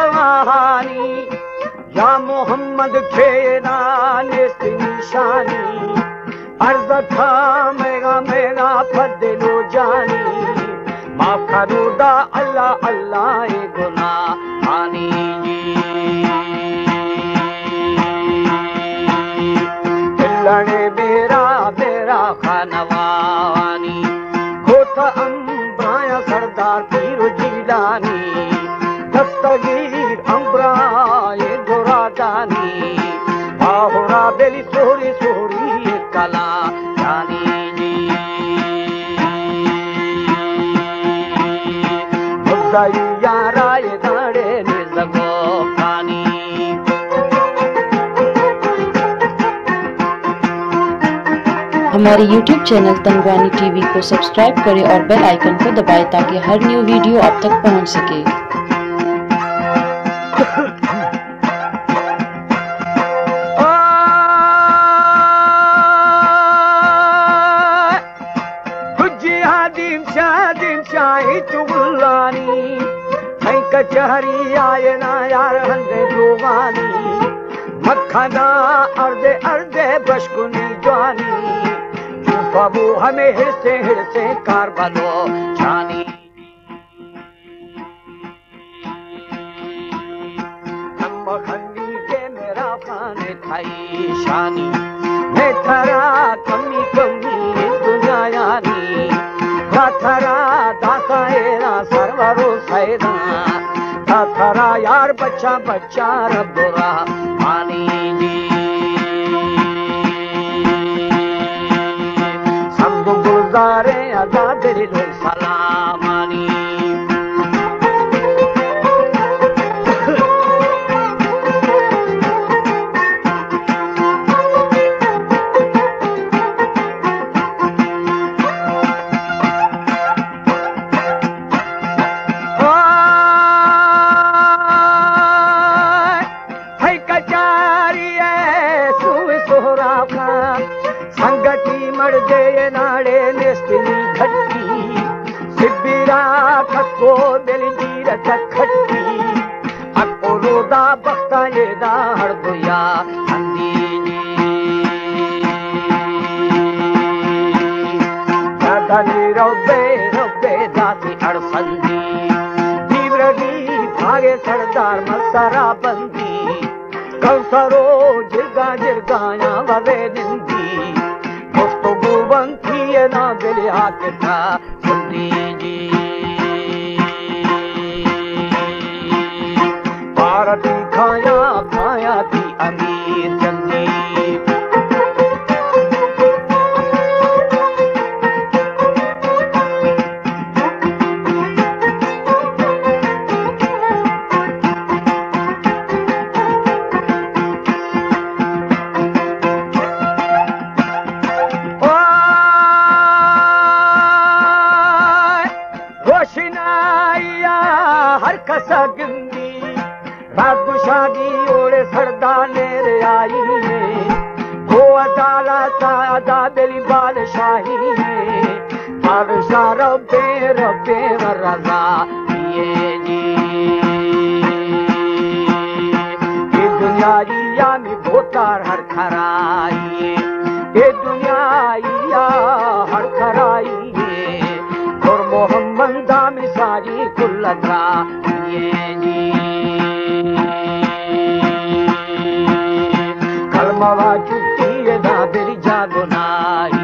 कहानी या मोहम्मद खेना नेस्ति निशानी अर्ज था मेरा मेरा फदलो जानी माफ करूदा अल्लाह अल्लाह ए गुनाह आनी दिलने मेरा मेरा खानवानी होत अम्ब्राया सरदार पीर जिलानी दस्तगीर अम्ब्राए दुरादानी बाहुरा बेली सोरी सोरी कला जानी यारा ये दाड़े ने लगो पानी हमारे YouTube चैनल तंगवानी टीवी को सब्सक्राइब करें और बेल आइकन को दबाएं ताकि हर न्यू वीडियो आप तक पहुंच सके। शाही चुगलानी कचहरी आए ना यार हंदे जोगानी मखना अर्धे अर्धे बशकुनी जवानी बाबू हमें हिरसे कार बनो जानी मखनी के मेरा खाने खाई शानी मैं थरा कमी कमी दुनिया यानी थरा दासाएरा सरवरो सैदा थरा यार बच्चा बच्चा रब्बुरा पानी जी सब गुजारे अदा दिल सलामानी संगति मर्दे नाड़े नेस्तिनी घट्टी सिबिरा खको दिलजीर खट्टी अकोरोदा बख्ता येदा हरदुया अंदीनी दादानी रोबे रोबे दाती अड़संदी दीवरगी भागे सरदार मसरा बंदी कौसरो जिरगा जिरगाया ववे निंदी दोस्तों गुबंती ये ना दिल आके था सुनी जी भारती खाया खाया थी अमीर जंदी हर कसा गिंदी बादशाही ओड़े सरदार ने आई वो अदालत अदा दिली बादशाही बादशाह रब्बे रब्बे रजा ये जी ये दुनिया यानी भोतार हर खराई ये दुनिया हर खराई और मोहम्मद दामी सारी कुल्लता ये जी कलमवा चुट्टी ये दादरी जागुनाई